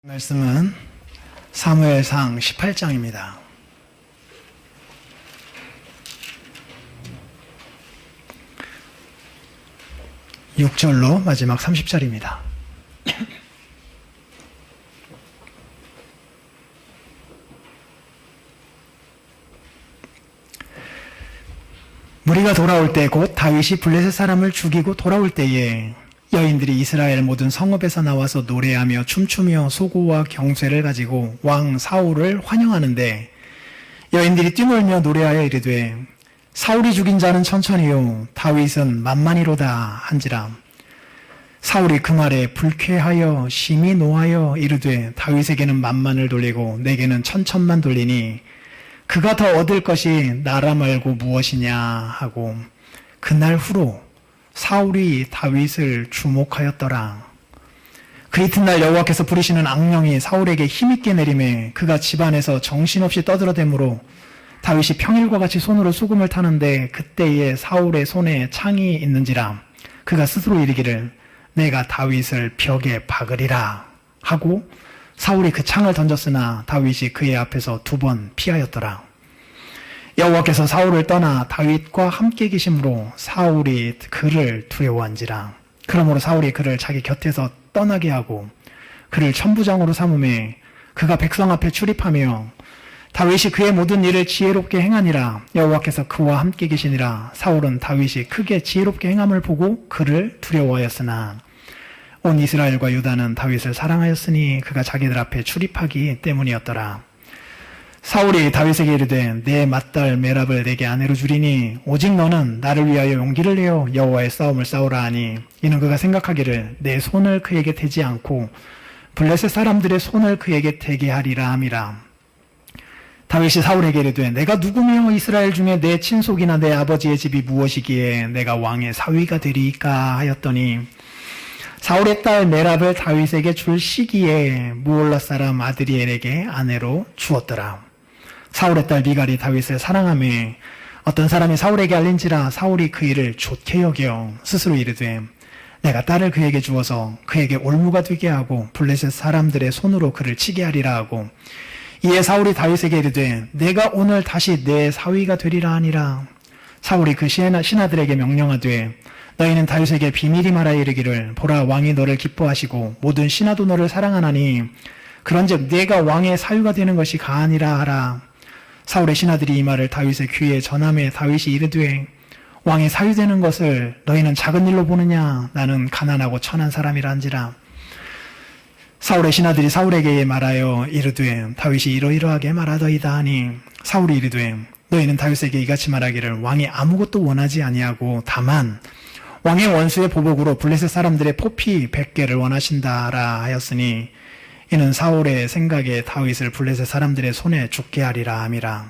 말씀은 사무엘상 18장입니다. 6절로 마지막 30절입니다. 무리가 돌아올 때 곧 다윗이 블레셋 사람을 죽이고 돌아올 때에 여인들이 이스라엘 모든 성읍에서 나와서 노래하며 춤추며 소고와 경쇠를 가지고 왕 사울을 환영하는데 여인들이 뛰놀며 노래하여 이르되 사울이 죽인 자는 천천히요 다윗은 만만히로다 한지라. 사울이 그 말에 불쾌하여 심히 노하여 이르되 다윗에게는 만만을 돌리고 내게는 천천만 돌리니 그가 더 얻을 것이 나라 말고 무엇이냐 하고 그날 후로 사울이 다윗을 주목하였더라. 그 이튿날 여호와께서 부리시는 악령이 사울에게 힘있게 내림에 그가 집안에서 정신없이 떠들어대므로 다윗이 평일과 같이 손으로 수금을 타는데 그때에 사울의 손에 창이 있는지라. 그가 스스로 이르기를 내가 다윗을 벽에 박으리라 하고 사울이 그 창을 던졌으나 다윗이 그의 앞에서 2번 피하였더라. 여호와께서 사울을 떠나 다윗과 함께 계심으로 사울이 그를 두려워한지라. 그러므로 사울이 그를 자기 곁에서 떠나게 하고 그를 천부장으로 삼음에 그가 백성 앞에 출입하며 다윗이 그의 모든 일을 지혜롭게 행하니라. 여호와께서 그와 함께 계시니라. 사울은 다윗이 크게 지혜롭게 행함을 보고 그를 두려워하였으나 온 이스라엘과 유다는 다윗을 사랑하였으니 그가 자기들 앞에 출입하기 때문이었더라. 사울이 다윗에게 이르되 내 맏딸 메랍을 내게 아내로 주리니 오직 너는 나를 위하여 용기를 내어 여호와의 싸움을 싸우라 하니 이는 그가 생각하기를 내 손을 그에게 대지 않고 블레셋 사람들의 손을 그에게 대게 하리라 함이라. 다윗이 사울에게 이르되 내가 누구며 이스라엘 중에 내 친속이나 내 아버지의 집이 무엇이기에 내가 왕의 사위가 되리이까 하였더니 사울의 딸 메랍을 다윗에게 줄 시기에 무올라 사람 아드리엘에게 아내로 주었더라. 사울의 딸 미갈이 다윗을 사랑하며 어떤 사람이 사울에게 알린지라 사울이 그 일을 좋게 여겨 스스로 이르되 내가 딸을 그에게 주어서 그에게 올무가 되게 하고 블레셋 사람들의 손으로 그를 치게 하리라 하고 이에 사울이 다윗에게 이르되 내가 오늘 다시 내 사위가 되리라 하니라. 사울이 그 신하들에게 명령하되 너희는 다윗에게 비밀히 말하여 이르기를 보라 왕이 너를 기뻐하시고 모든 신하도 너를 사랑하나니 그런즉 네가 왕의 사위가 되는 것이 가하니라 하라. 사울의 신하들이 이 말을 다윗의 귀에 전하매 다윗이 이르되 왕의 사위 되는 것을 너희는 작은 일로 보느냐 나는 가난하고 천한 사람이라 한지라. 사울의 신하들이 사울에게 말하여 이르되 다윗이 이러이러하게 말하더이다 하니 사울이 이르되 너희는 다윗에게 이같이 말하기를 왕이 아무것도 원하지 아니하고 다만 왕의 원수의 보복으로 블레셋 사람들의 포피 100개를 원하신다라 하였으니 이는 사울의 생각에 다윗을 블레셋 사람들의 손에 죽게 하리라 함이라.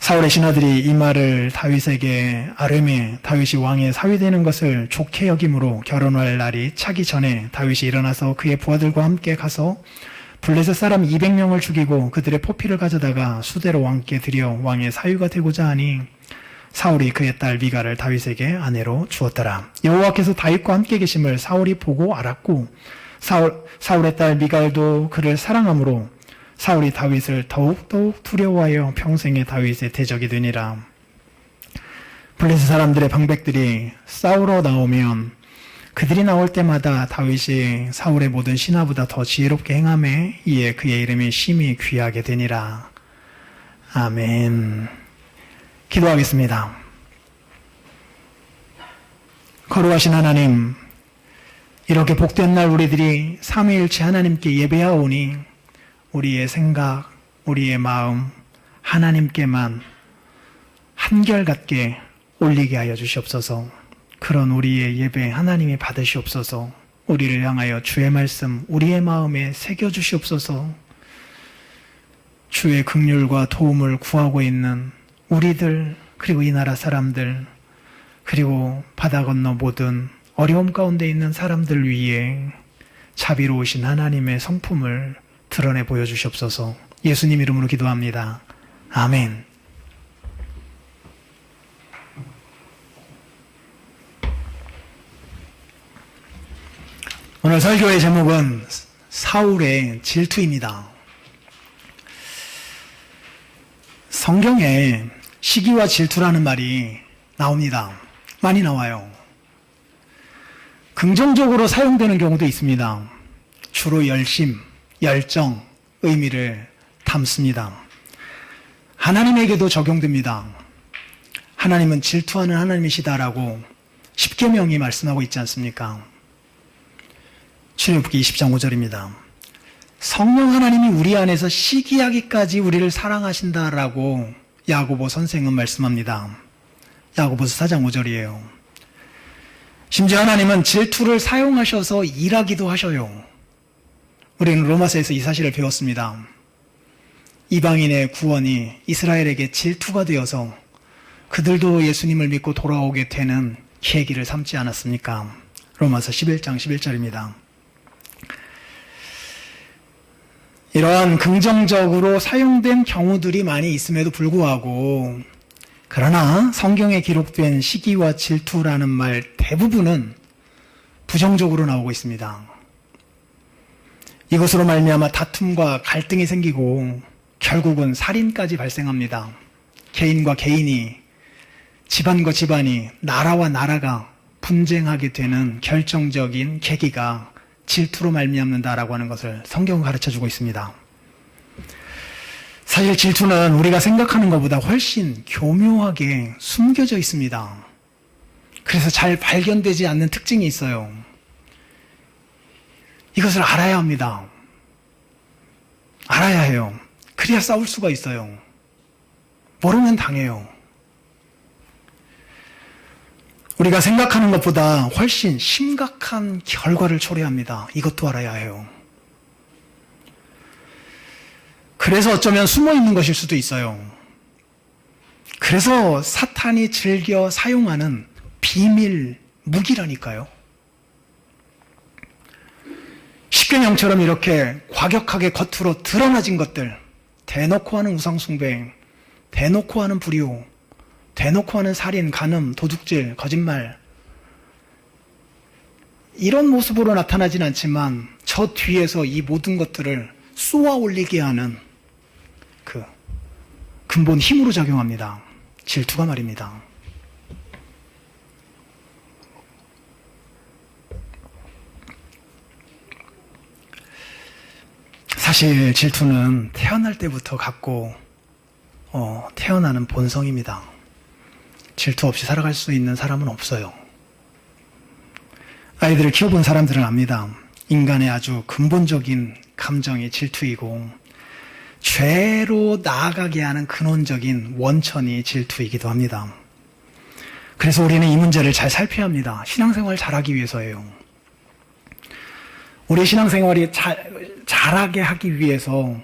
사울의 신하들이 이 말을 다윗에게 아뢰매 다윗이 왕의 사위 되는 것을 좋게 여김으로 결혼할 날이 차기 전에 다윗이 일어나서 그의 부하들과 함께 가서 블레셋 사람 200명을 죽이고 그들의 포피를 가져다가 수대로 왕께 드려 왕의 사위가 되고자 하니 사울이 그의 딸 미갈을 다윗에게 아내로 주었더라. 여호와께서 다윗과 함께 계심을 사울이 보고 알았고 사울의 딸 미갈도 그를 사랑하므로 사울이 다윗을 더욱더욱 두려워하여 평생에 다윗의 대적이 되니라. 블레셋 사람들의 방백들이 싸우러 나오면 그들이 나올 때마다 다윗이 사울의 모든 신하보다 더 지혜롭게 행하매 이에 그의 이름이 심히 귀하게 되니라. 아멘. 기도하겠습니다. 거룩하신 하나님, 이렇게 복된 날 우리들이 삼위일체 하나님께 예배하오니 우리의 생각, 우리의 마음 하나님께만 한결같게 올리게 하여 주시옵소서. 그런 우리의 예배 하나님이 받으시옵소서. 우리를 향하여 주의 말씀 우리의 마음에 새겨 주시옵소서. 주의 긍휼과 도움을 구하고 있는 우리들 그리고 이 나라 사람들 그리고 바다 건너 모든 어려움 가운데 있는 사람들 위에 자비로우신 하나님의 성품을 드러내 보여주시옵소서. 예수님 이름으로 기도합니다. 아멘. 오늘 설교의 제목은 사울의 질투입니다. 성경에 시기와 질투라는 말이 나옵니다. 많이 나와요. 긍정적으로 사용되는 경우도 있습니다. 주로 열심, 열정, 의미를 담습니다. 하나님에게도 적용됩니다. 하나님은 질투하는 하나님이시다라고 십계명이 말씀하고 있지 않습니까? 출애굽기 20장 5절입니다. 성령 하나님이 우리 안에서 시기하기까지 우리를 사랑하신다라고 야고보 선생은 말씀합니다. 야고보서 4장 5절이에요. 심지어 하나님은 질투를 사용하셔서 일하기도 하셔요. 우리는 로마서에서 이 사실을 배웠습니다. 이방인의 구원이 이스라엘에게 질투가 되어서 그들도 예수님을 믿고 돌아오게 되는 계기를 삼지 않았습니까? 로마서 11장 11절입니다. 이러한 긍정적으로 사용된 경우들이 많이 있음에도 불구하고, 그러나 성경에 기록된 시기와 질투라는 말 대부분은 부정적으로 나오고 있습니다. 이것으로 말미암아 다툼과 갈등이 생기고 결국은 살인까지 발생합니다. 개인과 개인이, 집안과 집안이, 나라와 나라가 분쟁하게 되는 결정적인 계기가 질투로 말미암는다라고 하는 것을 성경은 가르쳐주고 있습니다. 사실 질투는 우리가 생각하는 것보다 훨씬 교묘하게 숨겨져 있습니다. 그래서 잘 발견되지 않는 특징이 있어요. 이것을 알아야 합니다. 알아야 해요. 그래야 싸울 수가 있어요. 모르면 당해요. 우리가 생각하는 것보다 훨씬 심각한 결과를 초래합니다. 이것도 알아야 해요. 그래서 어쩌면 숨어 있는 것일 수도 있어요. 그래서 사탄이 즐겨 사용하는 비밀 무기라니까요. 십계명처럼 이렇게 과격하게 겉으로 드러나진 것들, 대놓고 하는 우상숭배, 대놓고 하는 불효, 대놓고 하는 살인, 간음, 도둑질, 거짓말, 이런 모습으로 나타나진 않지만 저 뒤에서 이 모든 것들을 쏘아 올리게 하는 그 근본 힘으로 작용합니다. 질투가 말입니다. 사실 질투는 태어날 때부터 갖고 태어나는 본성입니다. 질투 없이 살아갈 수 있는 사람은 없어요. 아이들을 키워본 사람들은 압니다. 인간의 아주 근본적인 감정이 질투이고 죄로 나아가게 하는 근원적인 원천이 질투이기도 합니다. 그래서 우리는 이 문제를 잘 살펴야 합니다. 신앙생활 잘하기 위해서예요. 우리 신앙생활이 잘하게 하기 위해서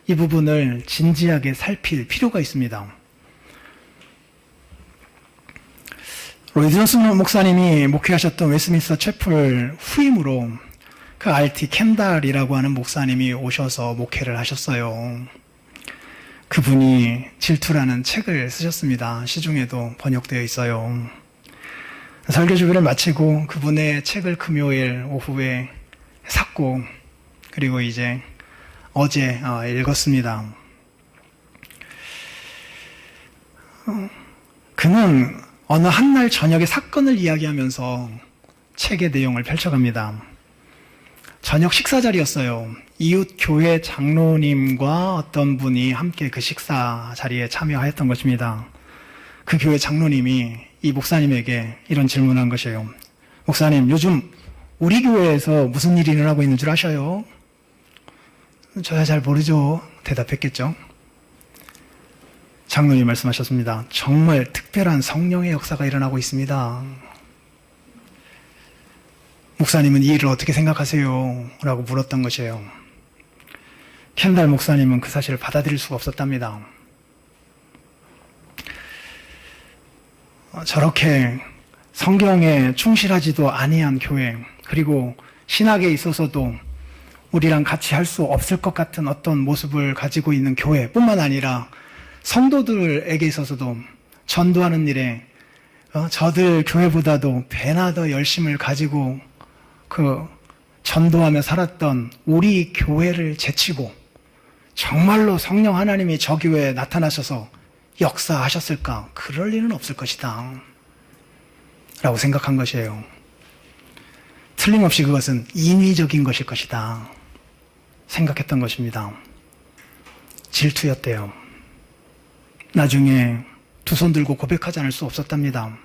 이 부분을 진지하게 살필 필요가 있습니다. 로이드 존슨 목사님이 목회하셨던 웨스트민스터 채플 후임으로 그 RT 켄달이라고 하는 목사님이 오셔서 목회를 하셨어요. 그분이 질투라는 책을 쓰셨습니다. 시중에도 번역되어 있어요. 설교 주기를 마치고 그분의 책을 금요일 오후에 샀고, 그리고 이제 어제 읽었습니다. 그는 어느 한날 저녁에 사건을 이야기하면서 책의 내용을 펼쳐갑니다. 저녁 식사 자리였어요. 이웃 교회 장로님과 어떤 분이 함께 그 식사 자리에 참여하였던 것입니다. 그 교회 장로님이 이 목사님에게 이런 질문을 한 것이에요. 목사님, 요즘 우리 교회에서 무슨 일이 일어나고 있는 줄 아셔요? 저야 잘 모르죠. 대답했겠죠. 장로님이 말씀하셨습니다. 정말 특별한 성령의 역사가 일어나고 있습니다. 목사님은 이 일을 어떻게 생각하세요? 라고 물었던 것이에요. 켄달 목사님은 그 사실을 받아들일 수가 없었답니다. 저렇게 성경에 충실하지도 아니한 교회, 그리고 신학에 있어서도 우리랑 같이 할 수 없을 것 같은 어떤 모습을 가지고 있는 교회뿐만 아니라 성도들에게 있어서도 전도하는 일에 저들 교회보다도 배나 더 열심을 가지고 그 전도하며 살았던 우리 교회를 제치고 정말로 성령 하나님이 저 교회에 나타나셔서 역사하셨을까? 그럴 일은 없을 것이다 라고 생각한 것이에요. 틀림없이 그것은 인위적인 것일 것이다 생각했던 것입니다. 질투였대요. 나중에 두 손 들고 고백하지 않을 수 없었답니다.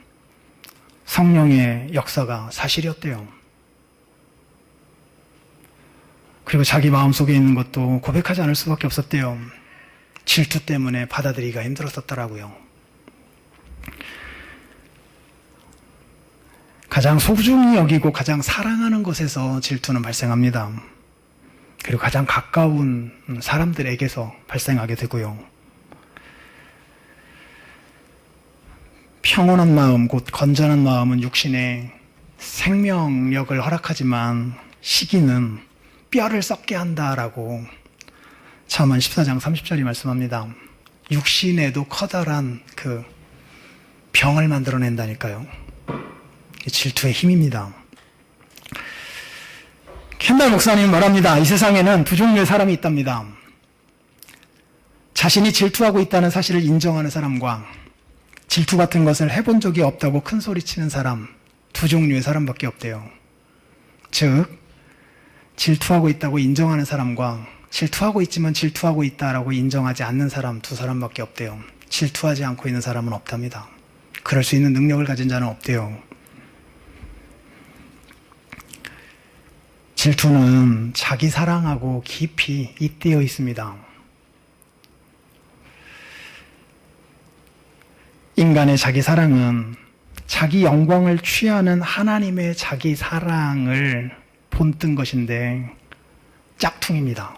성령의 역사가 사실이었대요. 그리고 자기 마음속에 있는 것도 고백하지 않을 수밖에 없었대요. 질투 때문에 받아들이기가 힘들었었더라고요. 가장 소중히 여기고 가장 사랑하는 것에서 질투는 발생합니다. 그리고 가장 가까운 사람들에게서 발생하게 되고요. 평온한 마음, 곧 건전한 마음은 육신에 생명력을 허락하지만 시기는 뼈를 썩게 한다라고 잠언 14장 30절이 말씀합니다. 육신에도 커다란 그 병을 만들어낸다니까요. 질투의 힘입니다. 켄달 목사님은 말합니다. 이 세상에는 두 종류의 사람이 있답니다. 자신이 질투하고 있다는 사실을 인정하는 사람과 질투 같은 것을 해본 적이 없다고 큰 소리치는 사람, 두 종류의 사람밖에 없대요. 즉, 질투하고 있다고 인정하는 사람과 질투하고 있지만 질투하고 있다라고 인정하지 않는 사람, 두 사람밖에 없대요. 질투하지 않고 있는 사람은 없답니다. 그럴 수 있는 능력을 가진 자는 없대요. 질투는 자기 사랑하고 깊이 잇대어 있습니다. 인간의 자기 사랑은 자기 영광을 취하는 하나님의 자기 사랑을 본뜬 것인데 짝퉁입니다.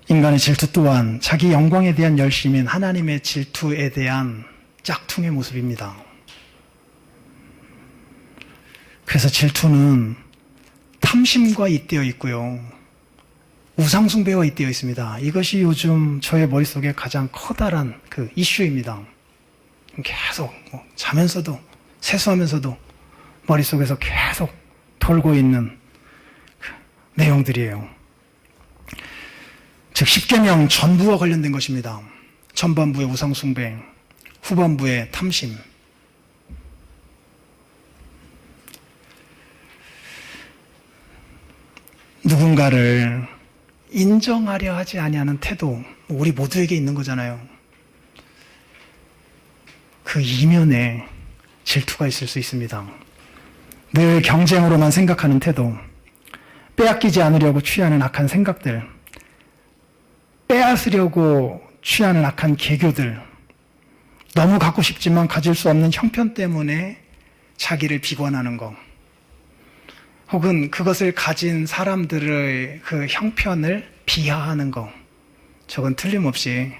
인간의 질투 또한 자기 영광에 대한 열심인 하나님의 질투에 대한 짝퉁의 모습입니다. 그래서 질투는 탐심과 잇대어 있고요. 우상숭배와 잇대어 있습니다. 이것이 요즘 저의 머릿속에 가장 커다란 그 이슈입니다. 계속 자면서도 세수하면서도 머릿속에서 계속 돌고 있는 그 내용들이에요. 즉 10계명 전부와 관련된 것입니다. 전반부의 우상숭배, 후반부의 탐심. 누군가를 인정하려 하지 아니하는 태도, 우리 모두에게 있는 거잖아요. 그 이면에 질투가 있을 수 있습니다. 늘 경쟁으로만 생각하는 태도, 빼앗기지 않으려고 취하는 악한 생각들, 빼앗으려고 취하는 악한 계교들, 너무 갖고 싶지만 가질 수 없는 형편 때문에 자기를 비관하는 것, 혹은 그것을 가진 사람들의 그 형편을 비하하는 것, 저건 틀림없이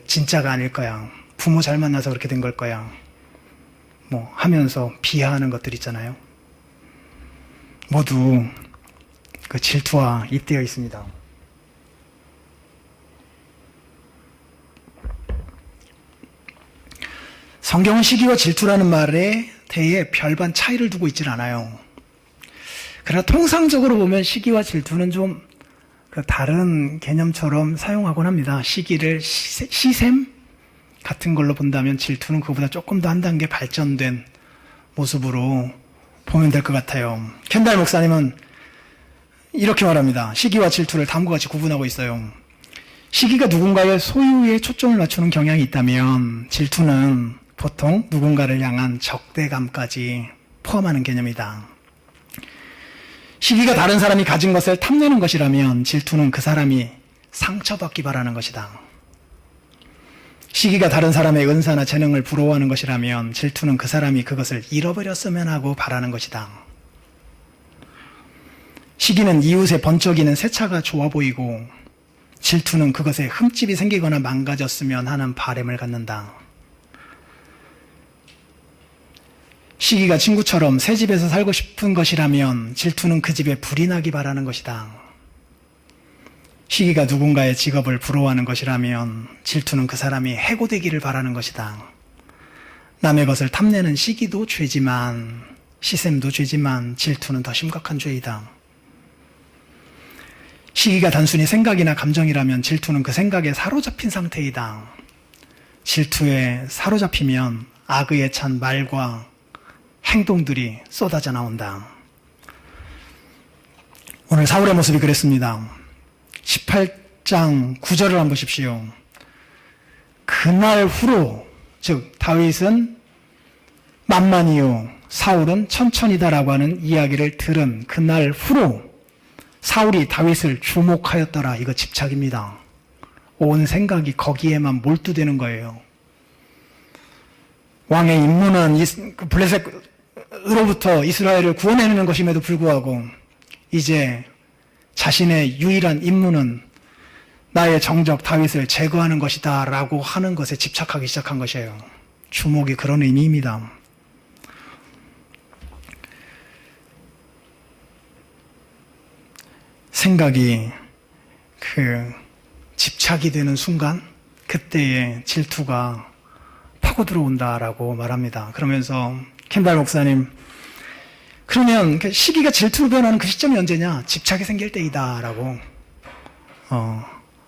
진짜가 아닐 거야. 부모 잘 만나서 그렇게 된 걸 거야. 하면서 비하하는 것들 있잖아요. 모두 그 질투와 잇대어 있습니다. 성경은 시기와 질투라는 말에 대해 별반 차이를 두고 있질 않아요. 그러나 통상적으로 보면 시기와 질투는 좀 다른 개념처럼 사용하곤 합니다. 시기를 시샘 같은 걸로 본다면 질투는 그보다 조금 더 한 단계 발전된 모습으로 보면 될 것 같아요. 켄달 목사님은 이렇게 말합니다. 시기와 질투를 다음과 같이 구분하고 있어요. 시기가 누군가의 소유에 초점을 맞추는 경향이 있다면 질투는 보통 누군가를 향한 적대감까지 포함하는 개념이다. 시기가 다른 사람이 가진 것을 탐내는 것이라면 질투는 그 사람이 상처받기 바라는 것이다. 시기가 다른 사람의 은사나 재능을 부러워하는 것이라면 질투는 그 사람이 그것을 잃어버렸으면 하고 바라는 것이다. 시기는 이웃의 번쩍이는 새 차가 좋아 보이고 질투는 그것에 흠집이 생기거나 망가졌으면 하는 바람을 갖는다. 시기가 친구처럼 새 집에서 살고 싶은 것이라면 질투는 그 집에 불이 나기 바라는 것이다. 시기가 누군가의 직업을 부러워하는 것이라면 질투는 그 사람이 해고되기를 바라는 것이다. 남의 것을 탐내는 시기도 죄지만 시샘도 죄지만 질투는 더 심각한 죄이다. 시기가 단순히 생각이나 감정이라면 질투는 그 생각에 사로잡힌 상태이다. 질투에 사로잡히면 악의에 찬 말과 행동들이 쏟아져 나온다. 오늘 사울의 모습이 그랬습니다. 18장 9절을 한번 보십시오. 그날 후로, 즉 다윗은 만만이요 사울은 천천히다라고 하는 이야기를 들은 그날 후로 사울이 다윗을 주목하였더라. 이거 집착입니다. 온 생각이 거기에만 몰두되는 거예요. 왕의 임무는 블레셋으로부터 이스라엘을 구원해내는 것임에도 불구하고 이제 자신의 유일한 임무는 나의 정적 다윗을 제거하는 것이다 라고 하는 것에 집착하기 시작한 것이에요. 주목이 그런 의미입니다. 생각이 집착이 되는 순간 그때의 질투가 파고 들어온다라고 말합니다. 그러면서 켄달 목사님, 그러면 시기가 질투로 변하는 그 시점이 언제냐? 집착이 생길 때이다라고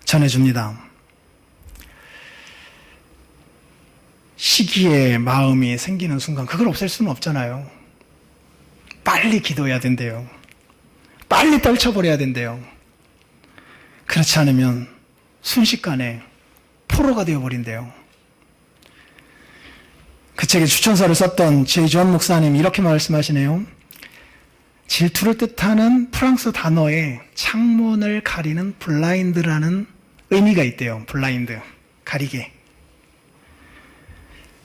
전해줍니다. 시기에 마음이 생기는 순간 그걸 없앨 수는 없잖아요. 빨리 기도해야 된대요. 빨리 떨쳐버려야 된대요. 그렇지 않으면 순식간에 포로가 되어버린대요. 그 책에 추천서를 썼던 제이존 목사님이 이렇게 말씀하시네요. 질투를 뜻하는 프랑스 단어에 창문을 가리는 블라인드라는 의미가 있대요. 블라인드, 가리개.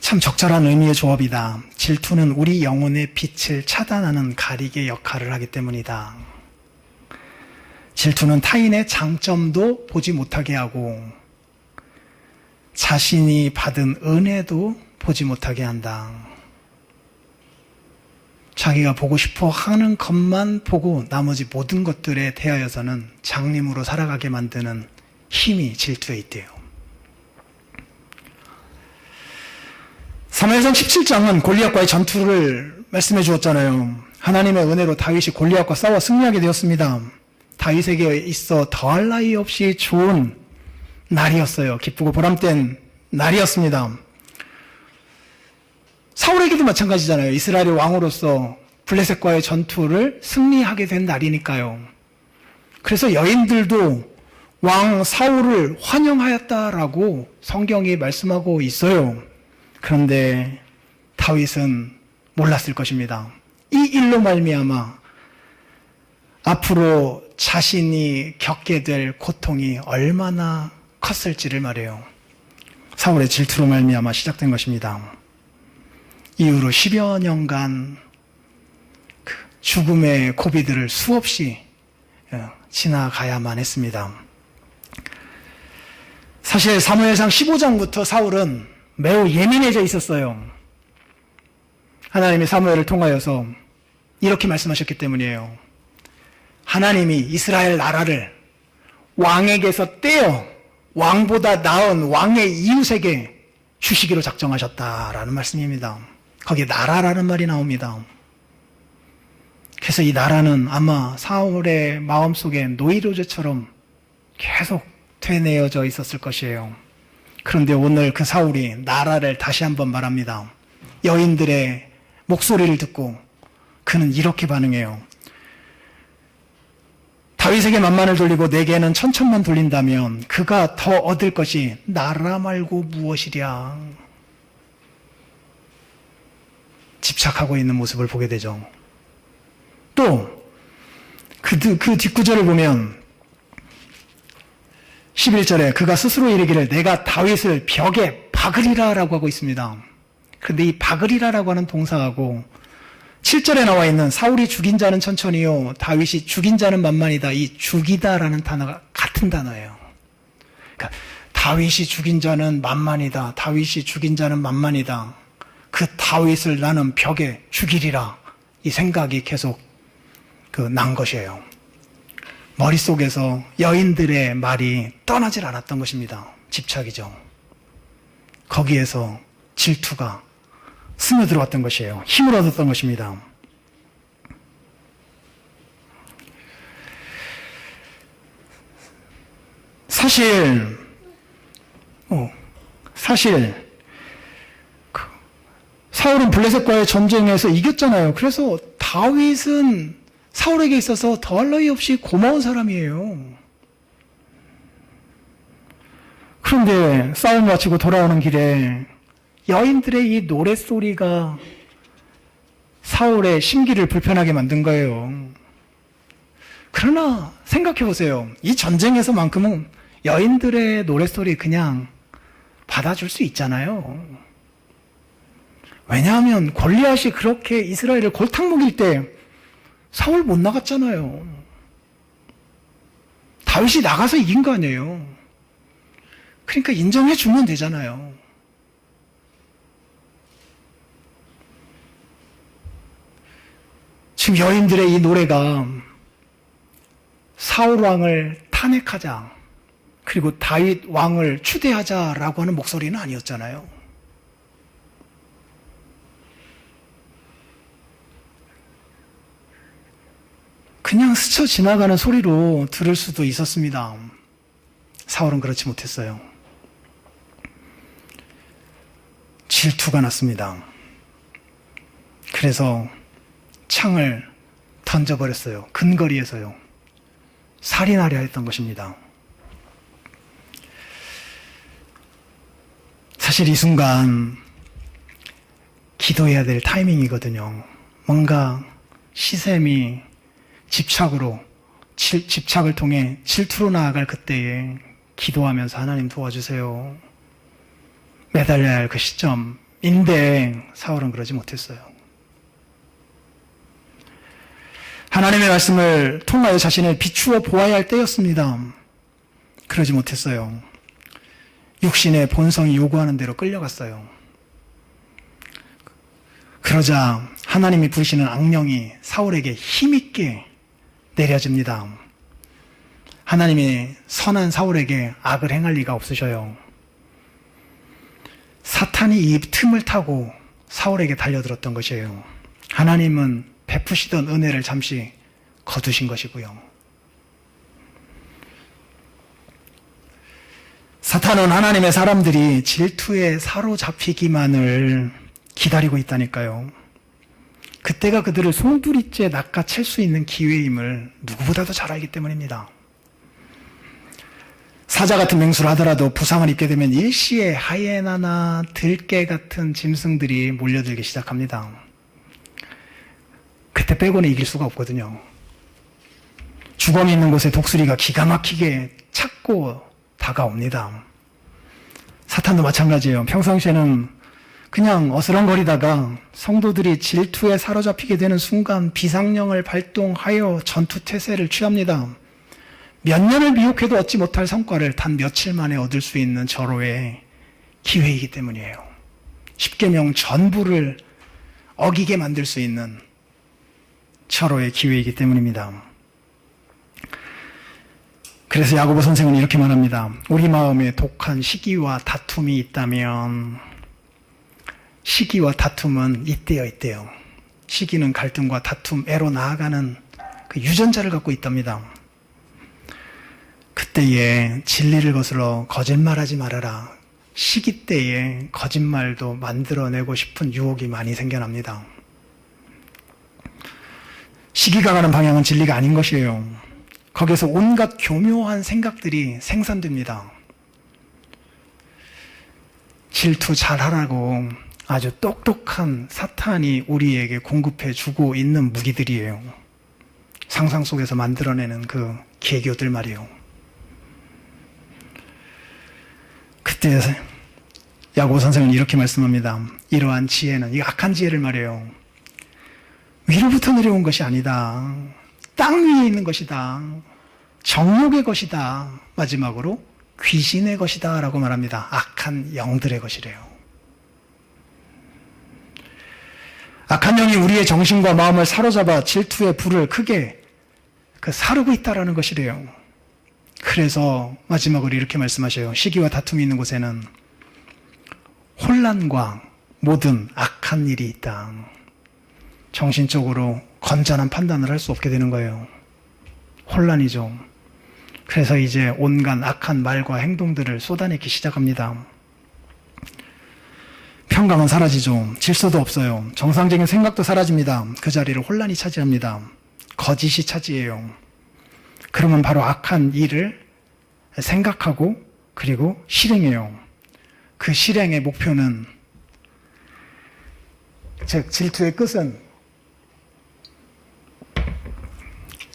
참 적절한 의미의 조합이다. 질투는 우리 영혼의 빛을 차단하는 가리개 역할을 하기 때문이다. 질투는 타인의 장점도 보지 못하게 하고 자신이 받은 은혜도 보지 못하게 한다. 자기가 보고 싶어 하는 것만 보고 나머지 모든 것들에 대하여서는 장님으로 살아가게 만드는 힘이 질투에 있대요. 사무엘상 17장은 골리앗과의 전투를 말씀해 주었잖아요. 하나님의 은혜로 다윗이 골리앗과 싸워 승리하게 되었습니다. 다윗에게 있어 더할 나위 없이 좋은 날이었어요. 기쁘고 보람된 날이었습니다. 사울에게도 마찬가지잖아요. 이스라엘의 왕으로서 블레셋과의 전투를 승리하게 된 날이니까요. 그래서 여인들도 왕 사울을 환영하였다라고 성경이 말씀하고 있어요. 그런데 다윗은 몰랐을 것입니다. 이 일로 말미암아 앞으로 자신이 겪게 될 고통이 얼마나 컸을지를 말해요. 사울의 질투로 말미암아 시작된 것입니다. 이후로 10여 년간 죽음의 고비들을 수없이 지나가야만 했습니다. 사실 사무엘상 15장부터 사울은 매우 예민해져 있었어요. 하나님이 사무엘을 통하여서 이렇게 말씀하셨기 때문이에요. 하나님이 이스라엘 나라를 왕에게서 떼어 왕보다 나은 왕의 이웃에게 주시기로 작정하셨다라는 말씀입니다. 거기에 나라라는 말이 나옵니다. 그래서 이 나라는 아마 사울의 마음속에 노이로제처럼 계속 되뇌어져 있었을 것이에요. 그런데 오늘 그 사울이 나라를 다시 한번 말합니다. 여인들의 목소리를 듣고 그는 이렇게 반응해요. 다윗에게 만만을 돌리고 내게는 천천만 돌린다면 그가 더 얻을 것이 나라 말고 무엇이랴. 집착하고 있는 모습을 보게 되죠. 또 그 뒷구절을 보면 11절에 그가 스스로 이르기를 내가 다윗을 벽에 박으리라 라고 하고 있습니다. 그런데 이 박으리라라고 하는 동사하고 7절에 나와 있는 사울이 죽인 자는 천천히요 다윗이 죽인 자는 만만이다. 이 죽이다라는 단어가 같은 단어예요. 그러니까 다윗이 죽인 자는 만만이다. 다윗이 죽인 자는 만만이다. 그 다윗을 나는 벽에 죽이리라. 이 생각이 계속 난 것이에요. 머릿속에서 여인들의 말이 떠나질 않았던 것입니다. 집착이죠. 거기에서 질투가 스며들어왔던 것이에요. 힘을 얻었던 것입니다. 사실 사울은 블레셋과의 전쟁에서 이겼잖아요. 그래서 다윗은 사울에게 있어서 더할 나위 없이 고마운 사람이에요. 그런데 싸움 마치고 돌아오는 길에 여인들의 이 노랫소리가 사울의 심기를 불편하게 만든 거예요. 그러나 생각해 보세요. 이 전쟁에서만큼은 여인들의 노랫소리 그냥 받아줄 수 있잖아요. 왜냐하면 골리앗이 그렇게 이스라엘을 골탕 먹일 때 사울 못 나갔잖아요. 다윗이 나가서 이긴 거 아니에요. 그러니까 인정해 주면 되잖아요. 지금 여인들의 이 노래가 사울 왕을 탄핵하자, 그리고 다윗 왕을 추대하자라고 하는 목소리는 아니었잖아요. 그냥 스쳐 지나가는 소리로 들을 수도 있었습니다. 사울은 그렇지 못했어요. 질투가 났습니다. 그래서 창을 던져버렸어요. 근거리에서요. 살인하려 했던 것입니다. 사실 이 순간 기도해야 될 타이밍이거든요. 뭔가 시샘이 집착을 통해 질투로 나아갈 그때에 기도하면서 하나님 도와주세요. 매달려야 할 그 시점인데 사울은 그러지 못했어요. 하나님의 말씀을 통하여 자신을 비추어 보아야 할 때였습니다. 그러지 못했어요. 육신의 본성이 요구하는 대로 끌려갔어요. 그러자 하나님이 부르시는 악령이 사울에게 힘있게 내려집니다. 하나님이 선한 사울에게 악을 행할 리가 없으셔요. 사탄이 이 틈을 타고 사울에게 달려들었던 것이에요. 하나님은 베푸시던 은혜를 잠시 거두신 것이고요. 사탄은 하나님의 사람들이 질투에 사로잡히기만을 기다리고 있다니까요. 그때가 그들을 송두리째 낚아챌 수 있는 기회임을 누구보다도 잘 알기 때문입니다. 사자 같은 맹수를 하더라도 부상을 입게 되면 일시에 하이에나나 들개 같은 짐승들이 몰려들기 시작합니다. 그때 빼고는 이길 수가 없거든요. 주검이 있는 곳에 독수리가 기가 막히게 찾고 다가옵니다. 사탄도 마찬가지예요. 평상시에는 그냥 어스렁거리다가 성도들이 질투에 사로잡히게 되는 순간 비상령을 발동하여 전투태세를 취합니다. 몇 년을 미혹해도 얻지 못할 성과를 단 며칠 만에 얻을 수 있는 절호의 기회이기 때문이에요. 십계명 전부를 어기게 만들 수 있는 절호의 기회이기 때문입니다. 그래서 야고보 선생은 이렇게 말합니다. 우리 마음에 독한 시기와 다툼이 있다면, 시기와 다툼은 있대요. 시기는 갈등과 다툼, 애로 나아가는 그 유전자를 갖고 있답니다. 그때에 진리를 거슬러 거짓말하지 말아라. 시기 때에 거짓말도 만들어내고 싶은 유혹이 많이 생겨납니다. 시기가 가는 방향은 진리가 아닌 것이에요. 거기에서 온갖 교묘한 생각들이 생산됩니다. 질투 잘하라고 아주 똑똑한 사탄이 우리에게 공급해 주고 있는 무기들이에요. 상상 속에서 만들어내는 그 계교들 말이에요. 그때 야고보 선생은 이렇게 말씀합니다. 이러한 지혜는, 이 악한 지혜를 말해요. 위로부터 내려온 것이 아니다. 땅 위에 있는 것이다. 정욕의 것이다. 마지막으로 귀신의 것이다 라고 말합니다. 악한 영들의 것이래요. 악한 영이 우리의 정신과 마음을 사로잡아 질투의 불을 크게 사르고 있다라는 것이래요. 그래서 마지막으로 이렇게 말씀하셔요. 시기와 다툼이 있는 곳에는 혼란과 모든 악한 일이 있다. 정신적으로 건전한 판단을 할 수 없게 되는 거예요. 혼란이죠. 그래서 이제 온갖 악한 말과 행동들을 쏟아내기 시작합니다. 평강은 사라지죠. 질서도 없어요. 정상적인 생각도 사라집니다. 그 자리를 혼란이 차지합니다. 거짓이 차지해요. 그러면 바로 악한 일을 생각하고 그리고 실행해요. 그 실행의 목표는, 즉 질투의 끝은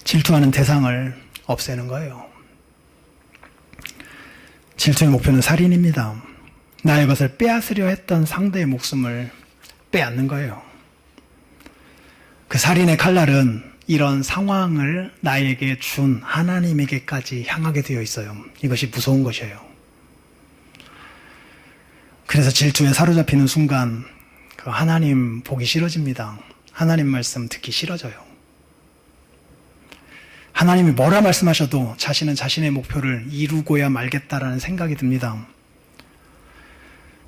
질투하는 대상을 없애는 거예요. 질투의 목표는 살인입니다. 나의 것을 빼앗으려 했던 상대의 목숨을 빼앗는 거예요. 그 살인의 칼날은 이런 상황을 나에게 준 하나님에게까지 향하게 되어 있어요. 이것이 무서운 것이에요. 그래서 질투에 사로잡히는 순간 그 하나님 보기 싫어집니다. 하나님 말씀 듣기 싫어져요. 하나님이 뭐라 말씀하셔도 자신은 자신의 목표를 이루고야 말겠다라는 생각이 듭니다.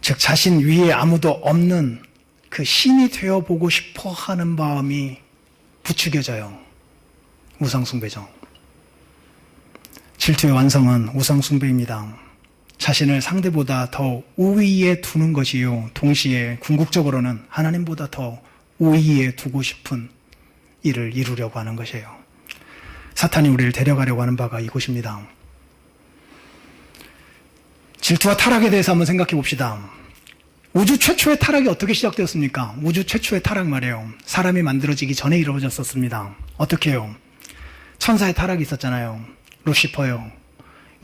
즉 자신 위에 아무도 없는 그 신이 되어보고 싶어 하는 마음이 부추겨져요. 우상숭배죠. 질투의 완성은 우상숭배입니다. 자신을 상대보다 더 우위에 두는 것이요, 동시에 궁극적으로는 하나님보다 더 우위에 두고 싶은 일을 이루려고 하는 것이에요. 사탄이 우리를 데려가려고 하는 바가 이곳입니다. 질투와 타락에 대해서 한번 생각해 봅시다. 우주 최초의 타락이 어떻게 시작되었습니까? 우주 최초의 타락 말이에요. 사람이 만들어지기 전에 이루어졌었습니다. 어떻게 해요? 천사의 타락이 있었잖아요. 루시퍼요.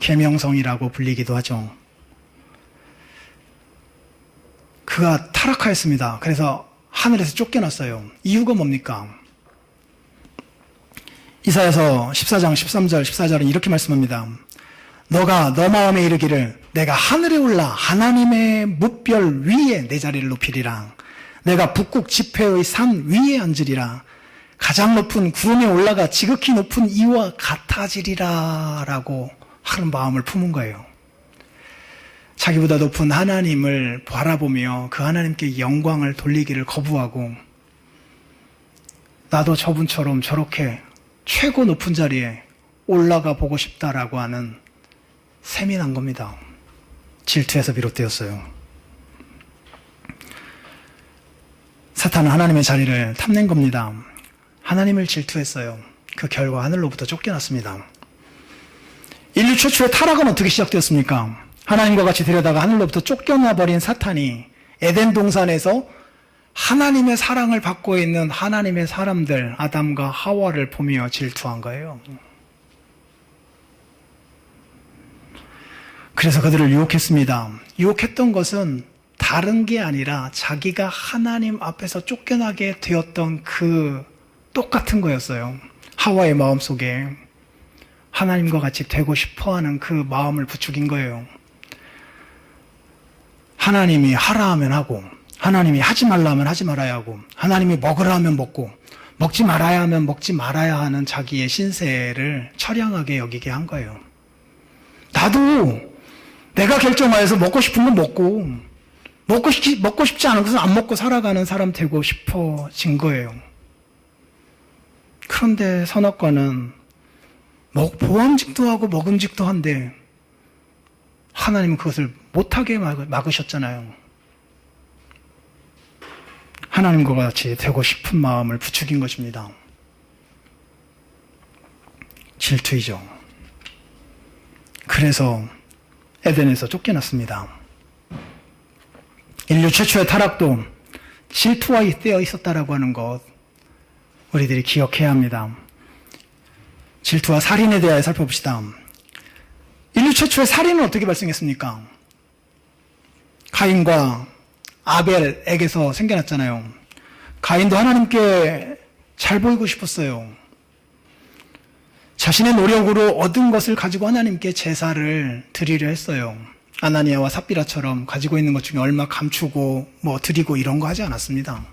계명성이라고 불리기도 하죠. 그가 타락하였습니다. 그래서 하늘에서 쫓겨났어요. 이유가 뭡니까? 이사야서 14장 13절 14절은 이렇게 말씀합니다. 너가 너 마음에 이르기를 내가 하늘에 올라 하나님의 뭇별 위에 내 자리를 높이리라. 내가 북극 지폐의 산 위에 앉으리라. 가장 높은 구름에 올라가 지극히 높은 이와 같아지리라 라고 하는 마음을 품은 거예요. 자기보다 높은 하나님을 바라보며 그 하나님께 영광을 돌리기를 거부하고 나도 저분처럼 저렇게 최고 높은 자리에 올라가 보고 싶다라고 하는 셈이 난 겁니다. 질투에서 비롯되었어요. 사탄은 하나님의 자리를 탐낸 겁니다. 하나님을 질투했어요. 그 결과 하늘로부터 쫓겨났습니다. 인류 최초의 타락은 어떻게 시작되었습니까? 하나님과 같이 데려다가 하늘로부터 쫓겨나버린 사탄이 에덴 동산에서 하나님의 사랑을 받고 있는 하나님의 사람들 아담과 하와를 보며 질투한 거예요. 그래서 그들을 유혹했습니다. 유혹했던 것은 다른 게 아니라 자기가 하나님 앞에서 쫓겨나게 되었던 그 똑같은 거였어요. 하와의 마음속에 하나님과 같이 되고 싶어하는 그 마음을 부추긴 거예요. 하나님이 하라 하면 하고 하나님이 하지 말라 하면 하지 말아야 하고 하나님이 먹으라 하면 먹고 먹지 말아야 하면 먹지 말아야 하는 자기의 신세를 처량하게 여기게 한 거예요. 나도 내가 결정하여서 먹고 싶은 건 먹고 싶지 않은 것은 안 먹고 살아가는 사람 되고 싶어진 거예요. 그런데 선악과는 보암직도 하고 먹음직도 한데 하나님은 그것을 못하게 막으셨잖아요. 하나님과 같이 되고 싶은 마음을 부추긴 것입니다. 질투이죠. 그래서 에덴에서 쫓겨났습니다. 인류 최초의 타락도 질투와 잇대어 있었다라고 하는 것 우리들이 기억해야 합니다. 질투와 살인에 대하여 살펴봅시다. 인류 최초의 살인은 어떻게 발생했습니까? 가인과 아벨에게서 생겨났잖아요. 가인도 하나님께 잘 보이고 싶었어요. 자신의 노력으로 얻은 것을 가지고 하나님께 제사를 드리려 했어요. 아나니아와 삽비라처럼 가지고 있는 것 중에 얼마 감추고 드리고 이런 거 하지 않았습니다.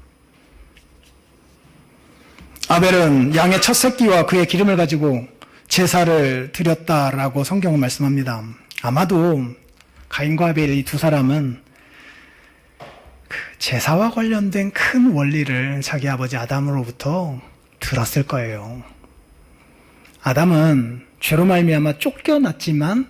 아벨은 양의 첫 새끼와 그의 기름을 가지고 제사를 드렸다라고 성경은 말씀합니다. 아마도 가인과 아벨 이 두 사람은 그 제사와 관련된 큰 원리를 자기 아버지 아담으로부터 들었을 거예요. 아담은 죄로 말미암아 쫓겨났지만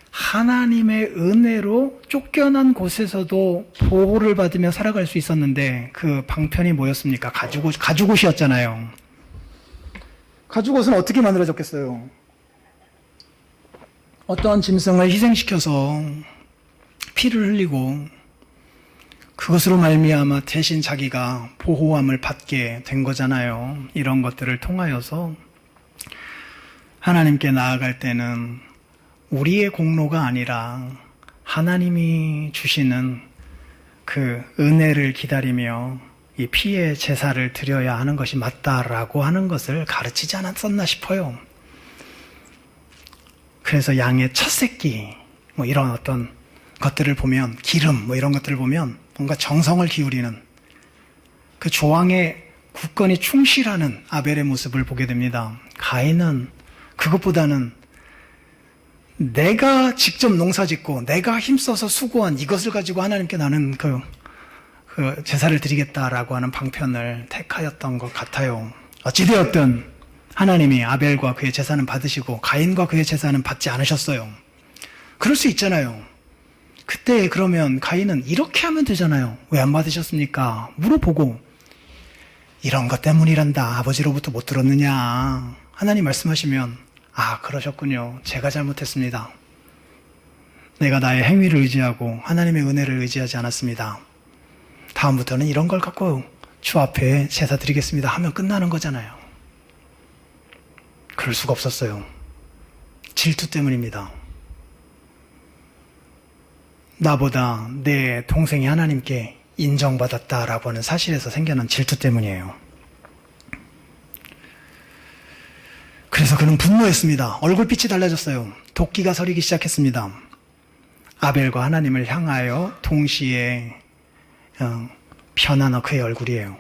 하나님의 은혜로 쫓겨난 곳에서도 보호를 받으며 살아갈 수 있었는데 그 방편이 뭐였습니까? 가죽옷이었잖아요. 가죽옷은 어떻게 만들어졌겠어요? 어떠한 짐승을 희생시켜서 피를 흘리고 그것으로 말미암아 대신 자기가 보호함을 받게 된 거잖아요. 이런 것들을 통하여서 하나님께 나아갈 때는 우리의 공로가 아니라 하나님이 주시는 그 은혜를 기다리며 이 피의 제사를 드려야 하는 것이 맞다라고 하는 것을 가르치지 않았었나 싶어요. 그래서 양의 첫 새끼 뭐 이런 어떤 것들을 보면 기름 뭐 이런 것들을 보면 뭔가 정성을 기울이는 그 조항에 굳건히 충실하는 아벨의 모습을 보게 됩니다. 가인은 그것보다는 내가 직접 농사짓고 내가 힘써서 수고한 이것을 가지고 하나님께 나는 그 제사를 드리겠다라고 하는 방편을 택하였던 것 같아요. 어찌되었든 하나님이 아벨과 그의 제사는 받으시고 가인과 그의 제사는 받지 않으셨어요. 그럴 수 있잖아요. 그때 그러면 가인은 이렇게 하면 되잖아요. 왜 안 받으셨습니까? 물어보고 이런 것 때문이란다. 아버지로부터 못 들었느냐. 하나님 말씀하시면 아 그러셨군요. 제가 잘못했습니다. 내가 나의 행위를 의지하고 하나님의 은혜를 의지하지 않았습니다. 다음부터는 이런 걸 갖고 주 앞에 제사 드리겠습니다 하면 끝나는 거잖아요. 그럴 수가 없었어요. 질투 때문입니다. 나보다 내 동생이 하나님께 인정받았다라고 하는 사실에서 생겨난 질투 때문이에요. 그래서 그는 분노했습니다. 얼굴빛이 달라졌어요. 도끼가 서리기 시작했습니다. 아벨과 하나님을 향하여 동시에 변한 그의 얼굴이에요.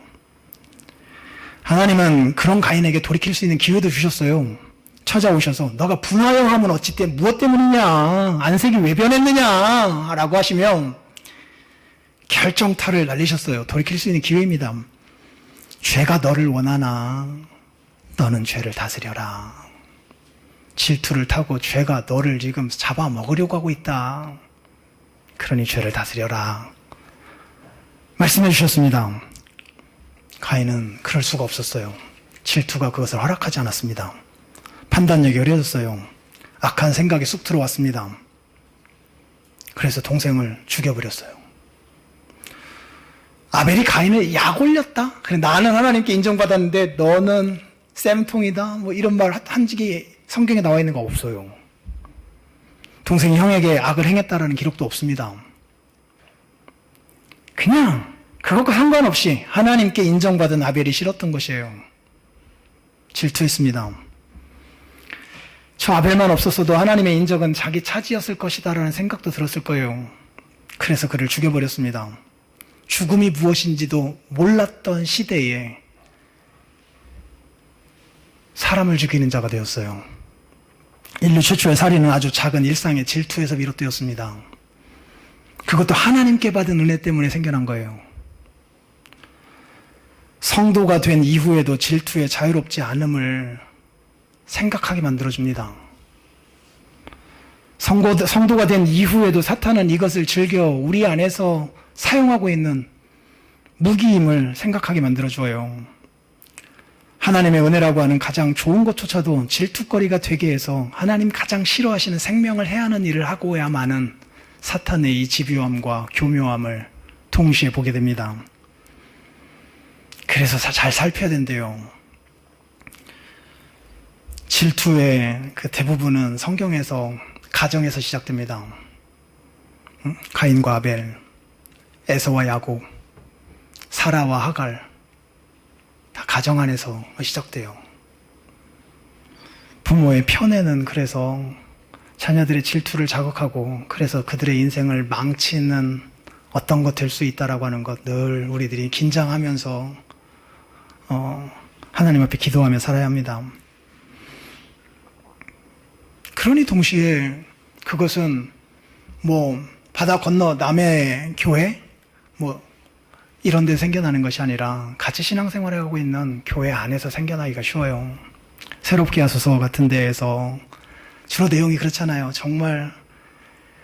하나님은 그런 가인에게 돌이킬 수 있는 기회도 주셨어요. 찾아오셔서 너가 분하여 함은 어찌 무엇 때문이냐? 안색이 왜 변했느냐? 라고 하시며 결정타를 날리셨어요. 돌이킬 수 있는 기회입니다. 죄가 너를 원하나 너는 죄를 다스려라. 질투를 타고 죄가 너를 지금 잡아먹으려고 하고 있다. 그러니 죄를 다스려라. 말씀해 주셨습니다. 가인은 그럴 수가 없었어요. 질투가 그것을 허락하지 않았습니다. 판단력이 어려졌어요. 악한 생각이 쑥 들어왔습니다. 그래서 동생을 죽여버렸어요. 아벨이 가인을 약 올렸다? 그래, 나는 하나님께 인정받았는데 너는 쌤통이다? 뭐 이런 말 한 적이 성경에 나와 있는 거 없어요. 동생이 형에게 악을 행했다라는 기록도 없습니다. 그냥 그것과 상관없이 하나님께 인정받은 아벨이 싫었던 것이에요. 질투했습니다. 저 아벨만 없었어도 하나님의 인정은 자기 차지였을 것이다라는 생각도 들었을 거예요. 그래서 그를 죽여버렸습니다. 죽음이 무엇인지도 몰랐던 시대에 사람을 죽이는 자가 되었어요. 인류 최초의 살인은 아주 작은 일상의 질투에서 비롯되었습니다. 그것도 하나님께 받은 은혜 때문에 생겨난 거예요. 성도가 된 이후에도 질투에 자유롭지 않음을 생각하게 만들어줍니다. 성도가 된 이후에도 사탄은 이것을 즐겨 우리 안에서 사용하고 있는 무기임을 생각하게 만들어줘요. 하나님의 은혜라고 하는 가장 좋은 것조차도 질투거리가 되게 해서 하나님 가장 싫어하시는 생명을 해하는 일을 하고야만은 사탄의 이 집요함과 교묘함을 동시에 보게 됩니다. 그래서 잘 살펴야 된대요. 질투의 그 대부분은 성경에서 가정에서 시작됩니다. 가인과 아벨, 에서와 야곱, 사라와 하갈, 다 가정 안에서 시작돼요. 부모의 편애는 그래서 자녀들의 질투를 자극하고 그래서 그들의 인생을 망치는 어떤 것 될 수 있다라고 하는 것 늘 우리들이 긴장하면서 하나님 앞에 기도하며 살아야 합니다. 그러니 동시에 그것은 뭐 바다 건너 남의 교회 뭐 이런 데 생겨나는 것이 아니라 같이 신앙생활을 하고 있는 교회 안에서 생겨나기가 쉬워요. 새롭게 하소서 같은 데에서 주로 내용이 그렇잖아요. 정말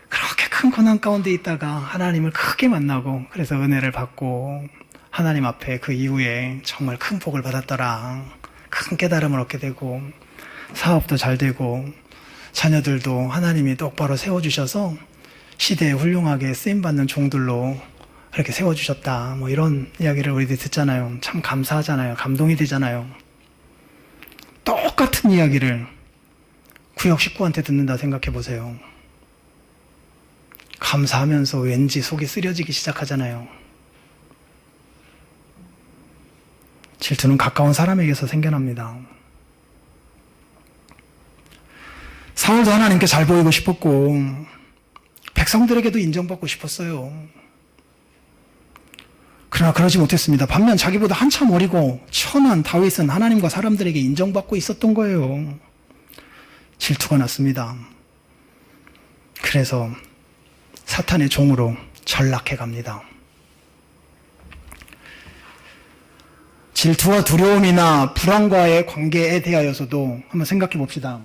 그렇게 큰 고난 가운데 있다가 하나님을 크게 만나고 그래서 은혜를 받고 하나님 앞에 그 이후에 정말 큰 복을 받았더라. 큰 깨달음을 얻게 되고 사업도 잘 되고 자녀들도 하나님이 똑바로 세워주셔서 시대에 훌륭하게 쓰임받는 종들로 이렇게 세워주셨다. 뭐 이런 이야기를 우리들이 듣잖아요. 참 감사하잖아요. 감동이 되잖아요. 똑같은 이야기를 구역 식구한테 듣는다 생각해 보세요. 감사하면서 왠지 속이 쓰려지기 시작하잖아요. 질투는 가까운 사람에게서 생겨납니다. 사울도 하나님께 잘 보이고 싶었고 백성들에게도 인정받고 싶었어요. 그러나 그러지 못했습니다. 반면 자기보다 한참 어리고 천한 다윗은 하나님과 사람들에게 인정받고 있었던 거예요. 질투가 났습니다. 그래서 사탄의 종으로 전락해 갑니다. 질투와 두려움이나 불안과의 관계에 대하여서도 한번 생각해 봅시다.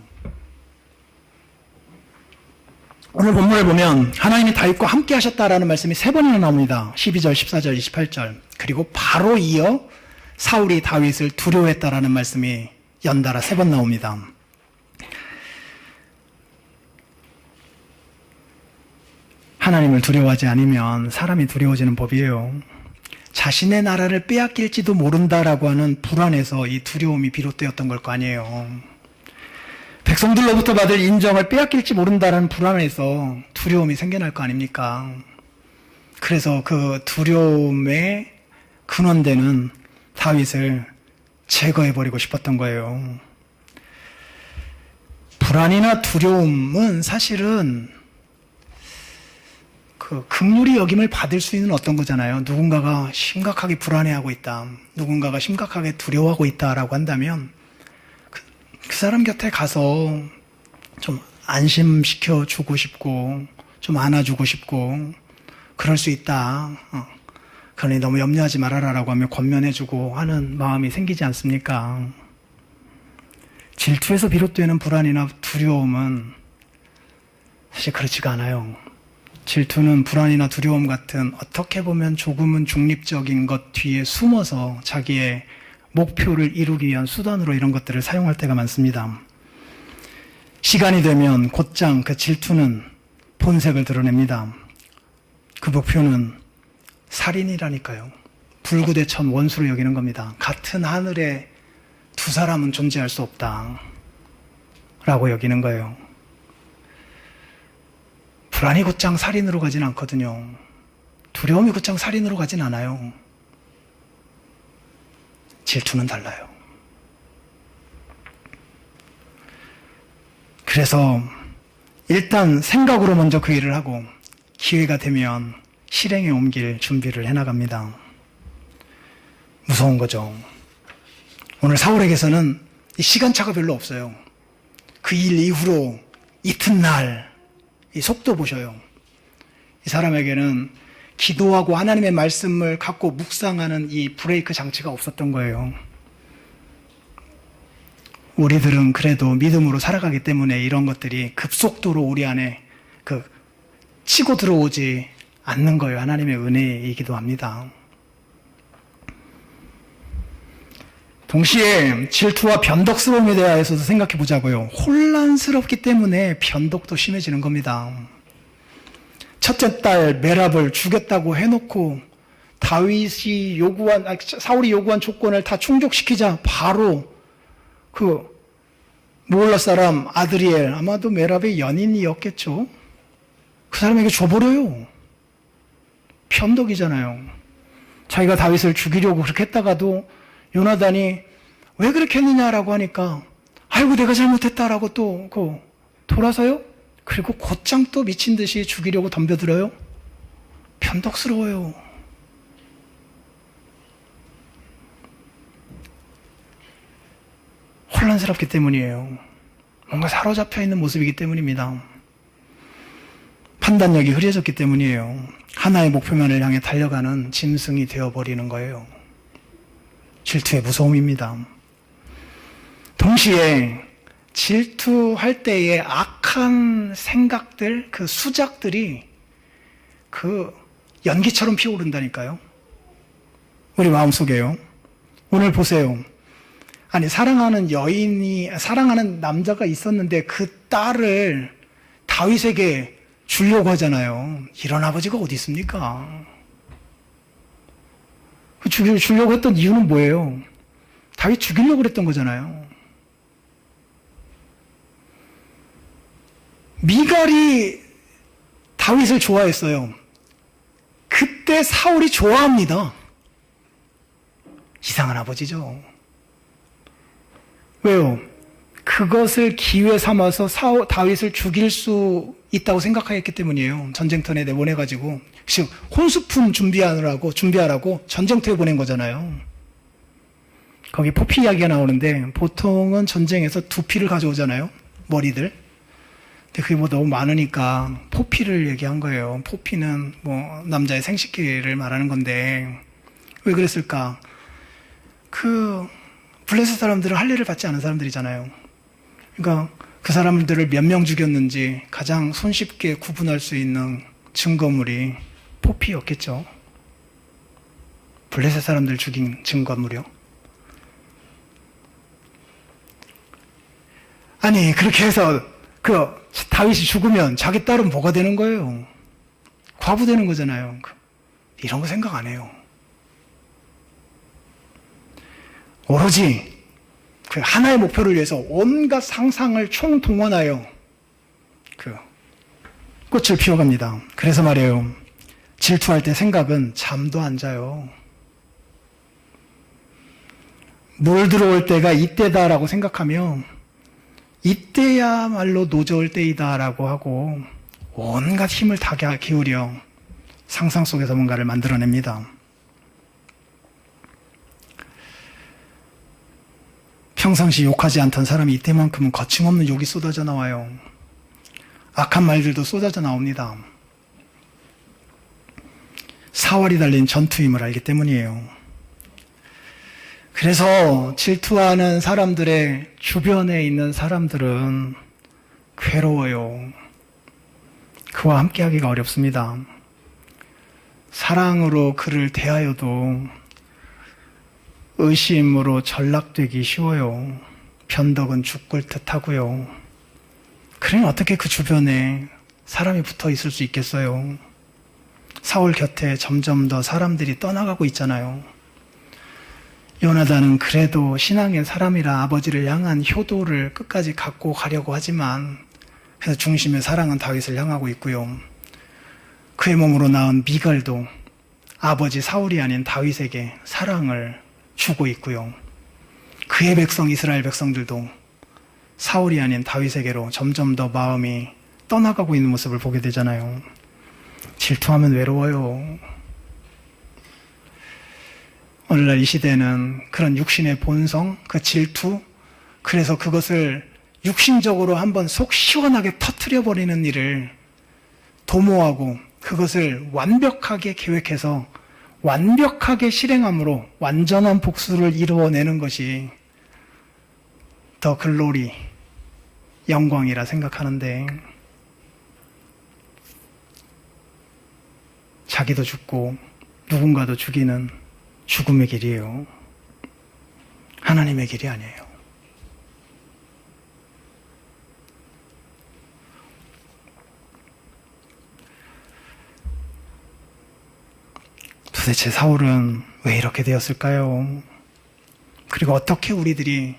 오늘 본문을 보면 하나님이 다윗과 함께 하셨다라는 말씀이 3번이나 나옵니다. 12절, 14절, 28절. 그리고 바로 이어 사울이 다윗을 두려워했다라는 말씀이 연달아 3번 나옵니다. 하나님을 두려워하지 않으면 사람이 두려워지는 법이에요. 자신의 나라를 빼앗길지도 모른다라고 하는 불안에서 이 두려움이 비롯되었던 걸 거 아니에요. 백성들로부터 받을 인정을 빼앗길지 모른다라는 불안에서 두려움이 생겨날 거 아닙니까? 그래서 그 두려움의 근원되는 다윗을 제거해버리고 싶었던 거예요. 불안이나 두려움은 사실은 그 긍휼히 여김을 받을 수 있는 어떤 거잖아요. 누군가가 심각하게 불안해하고 있다. 누군가가 심각하게 두려워하고 있다라고 한다면 그 사람 곁에 가서 좀 안심시켜 주고 싶고 좀 안아주고 싶고 그럴 수 있다. 그러니 너무 염려하지 말아라라고 하며 권면해주고 하는 마음이 생기지 않습니까? 질투에서 비롯되는 불안이나 두려움은 사실 그렇지가 않아요. 질투는 불안이나 두려움 같은 어떻게 보면 조금은 중립적인 것 뒤에 숨어서 자기의 목표를 이루기 위한 수단으로 이런 것들을 사용할 때가 많습니다. 시간이 되면 곧장 그 질투는 본색을 드러냅니다. 그 목표는 살인이라니까요. 불구대천 원수로 여기는 겁니다. 같은 하늘에 두 사람은 존재할 수 없다 라고 여기는 거예요. 불안이 곧장 살인으로 가진 않거든요. 두려움이 곧장 살인으로 가진 않아요. 질투는 달라요. 그래서 일단 생각으로 먼저 그 일을 하고 기회가 되면 실행에 옮길 준비를 해나갑니다. 무서운 거죠. 오늘 사울에게서는 이 시간차가 별로 없어요. 그 일 이후로 이튿날 이 속도 보셔요. 이 사람에게는 기도하고 하나님의 말씀을 갖고 묵상하는 이 브레이크 장치가 없었던 거예요. 우리들은 그래도 믿음으로 살아가기 때문에 이런 것들이 급속도로 우리 안에 치고 들어오지 않는 거예요. 하나님의 은혜이기도 합니다. 동시에 질투와 변덕스러움에 대해서도 생각해 보자고요. 혼란스럽기 때문에 변덕도 심해지는 겁니다. 첫째 딸 메랍을 죽였다고 해놓고 사울이 요구한 조건을 다 충족시키자 바로 그 모올라 사람 아드리엘, 아마도 메랍의 연인이었겠죠. 그 사람에게 줘버려요. 변덕이잖아요. 자기가 다윗을 죽이려고 그렇게 했다가도 요나단이 왜 그렇게 했느냐라고 하니까 아이고 내가 잘못했다라고 또 돌아서요. 그리고 곧장 또 미친 듯이 죽이려고 덤벼들어요. 변덕스러워요. 혼란스럽기 때문이에요. 뭔가 사로잡혀 있는 모습이기 때문입니다. 판단력이 흐려졌기 때문이에요. 하나의 목표만을 향해 달려가는 짐승이 되어버리는 거예요. 질투의 무서움입니다. 동시에 질투할 때의 악한 생각들, 그 수작들이 그 연기처럼 피어오른다니까요. 우리 마음속에요. 오늘 보세요. 아니, 사랑하는 남자가 있었는데 그 딸을 다윗에게 주려고 하잖아요. 이런 아버지가 어디 있습니까? 주려고 했던 이유는 뭐예요? 다윗 죽이려고 그랬던 거잖아요. 미갈이 다윗을 좋아했어요. 그때 사울이 좋아합니다. 이상한 아버지죠. 왜요? 그것을 기회 삼아서 다윗을 죽일 수 있다고 생각하였기 때문이에요. 전쟁터에 내보내가지고 지금 혼수품 준비하라고 전쟁터에 보낸 거잖아요. 거기 포피 이야기가 나오는데 보통은 전쟁에서 두피를 가져오잖아요. 머리들. 근데 그게 뭐 너무 많으니까 포피를 얘기한 거예요. 포피는 뭐 남자의 생식기를 말하는 건데 왜 그랬을까? 그 블레셋 사람들은 할례를 받지 않은 사람들이잖아요. 그러니까 그 사람들을 몇 명 죽였는지 가장 손쉽게 구분할 수 있는 증거물이 포피였겠죠. 블레셋 사람들 죽인 증거물이요. 아니, 그렇게 해서 다윗이 죽으면 자기 딸은 뭐가 되는 거예요? 과부 되는 거잖아요. 이런 거 생각 안 해요. 오로지 그 하나의 목표를 위해서 온갖 상상을 총동원하여 그 꽃을 피워갑니다. 그래서 말이에요. 질투할 때 생각은 잠도 안 자요. 물 들어올 때가 이때다라고 생각하며 이때야말로 노저울 때이다라고 하고 온갖 힘을 다 기울여 상상 속에서 뭔가를 만들어냅니다. 평상시 욕하지 않던 사람이 이때만큼은 거침없는 욕이 쏟아져 나와요. 악한 말들도 쏟아져 나옵니다. 사활이 달린 전투임을 알기 때문이에요. 그래서 질투하는 사람들의 주변에 있는 사람들은 괴로워요. 그와 함께하기가 어렵습니다. 사랑으로 그를 대하여도 의심으로 전락되기 쉬워요. 변덕은 죽을 듯하고요. 그러니 어떻게 그 주변에 사람이 붙어 있을 수 있겠어요? 사울 곁에 점점 더 사람들이 떠나가고 있잖아요. 요나단은 그래도 신앙의 사람이라 아버지를 향한 효도를 끝까지 갖고 가려고 하지만 그래서 중심의 사랑은 다윗을 향하고 있고요. 그의 몸으로 낳은 미갈도 아버지 사울이 아닌 다윗에게 사랑을 주고 있고요. 그의 백성 이스라엘 백성들도 사울이 아닌 다윗에게로 점점 더 마음이 떠나가고 있는 모습을 보게 되잖아요. 질투하면 외로워요. 오늘날 이 시대는 그런 육신의 본성, 그 질투, 그래서 그것을 육신적으로 한번 속 시원하게 터뜨려버리는 일을 도모하고 그것을 완벽하게 계획해서 완벽하게 실행함으로 완전한 복수를 이루어내는 것이 더 글로리, 영광이라 생각하는데 자기도 죽고 누군가도 죽이는 죽음의 길이에요. 하나님의 길이 아니에요. 도대체 사울은 왜 이렇게 되었을까요? 그리고 어떻게 우리들이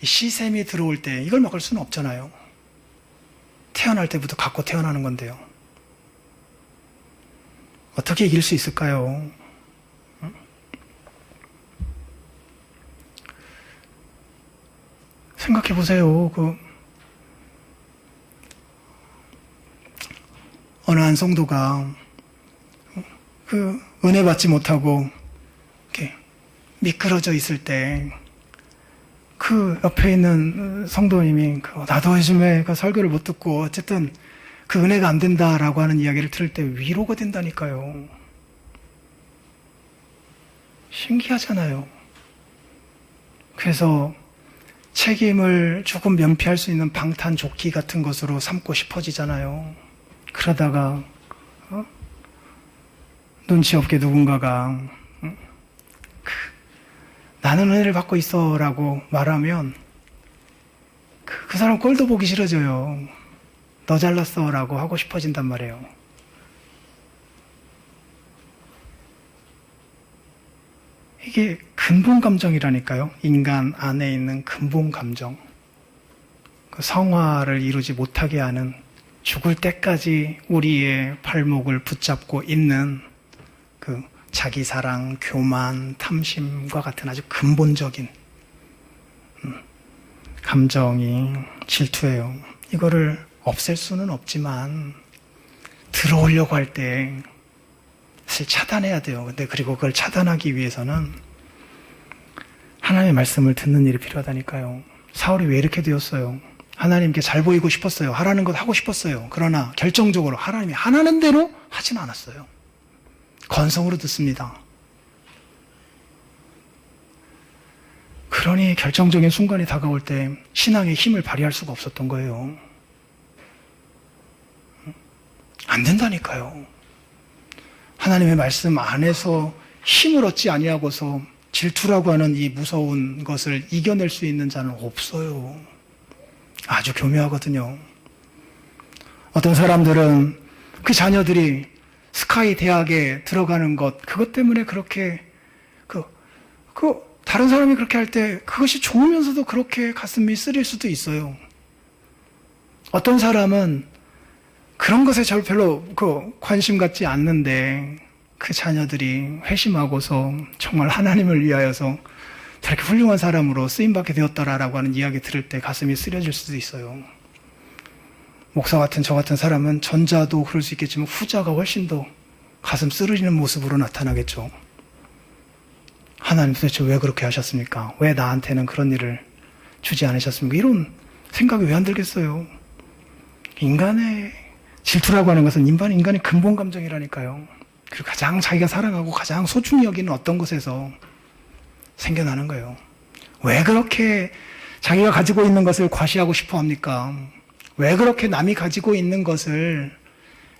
시샘이 들어올 때 이걸 막을 수는 없잖아요. 태어날 때부터 갖고 태어나는 건데요. 어떻게 이길 수 있을까요? 생각해 보세요. 어느 한 성도가 은혜 받지 못하고 이렇게 미끄러져 있을 때 그 옆에 있는 성도님이 나도 요즘에 설교를 못 듣고 어쨌든 그 은혜가 안 된다라고 하는 이야기를 들을 때 위로가 된다니까요. 신기하잖아요. 그래서 책임을 조금 면피할 수 있는 방탄조끼 같은 것으로 삼고 싶어지잖아요. 그러다가 눈치 없게 누군가가 나는 은혜를 받고 있어 라고 말하면 그 사람 꼴도 보기 싫어져요. 너 잘났어 라고 하고 싶어진단 말이에요. 이게 근본 감정이라니까요. 인간 안에 있는 근본 감정. 그 성화를 이루지 못하게 하는, 죽을 때까지 우리의 발목을 붙잡고 있는 그 자기 사랑, 교만, 탐심과 같은 아주 근본적인 감정이 질투예요. 이거를 없앨 수는 없지만 들어오려고 할 때 사실 차단해야 돼요. 근데 그리고 그걸 차단하기 위해서는 하나님의 말씀을 듣는 일이 필요하다니까요. 사울이 왜 이렇게 되었어요? 하나님께 잘 보이고 싶었어요. 하라는 것 하고 싶었어요. 그러나 결정적으로 하나님이 하라는 대로 하진 않았어요. 건성으로 듣습니다. 그러니 결정적인 순간이 다가올 때 신앙의 힘을 발휘할 수가 없었던 거예요. 안 된다니까요. 하나님의 말씀 안에서 힘을 얻지 아니하고서 질투라고 하는 이 무서운 것을 이겨낼 수 있는 자는 없어요. 아주 교묘하거든요. 어떤 사람들은 그 자녀들이 스카이 대학에 들어가는 것, 그것 때문에 그렇게 다른 사람이 그렇게 할 때 그것이 좋으면서도 그렇게 가슴이 쓰릴 수도 있어요. 어떤 사람은 그런 것에 별로 관심 갖지 않는데 그 자녀들이 회심하고서 정말 하나님을 위하여서 저렇게 훌륭한 사람으로 쓰임받게 되었더라라고 하는 이야기 들을 때 가슴이 쓰려질 수도 있어요. 목사 같은 저 같은 사람은 전자도 그럴 수 있겠지만 후자가 훨씬 더 가슴 쓰러지는 모습으로 나타나겠죠. 하나님 도대체 왜 그렇게 하셨습니까? 왜 나한테는 그런 일을 주지 않으셨습니까? 이런 생각이 왜 안 들겠어요? 인간의 질투라고 하는 것은 인간의 근본 감정이라니까요. 그리고 가장 자기가 사랑하고 가장 소중히 여기는 어떤 것에서 생겨나는 거예요. 왜 그렇게 자기가 가지고 있는 것을 과시하고 싶어 합니까? 왜 그렇게 남이 가지고 있는 것을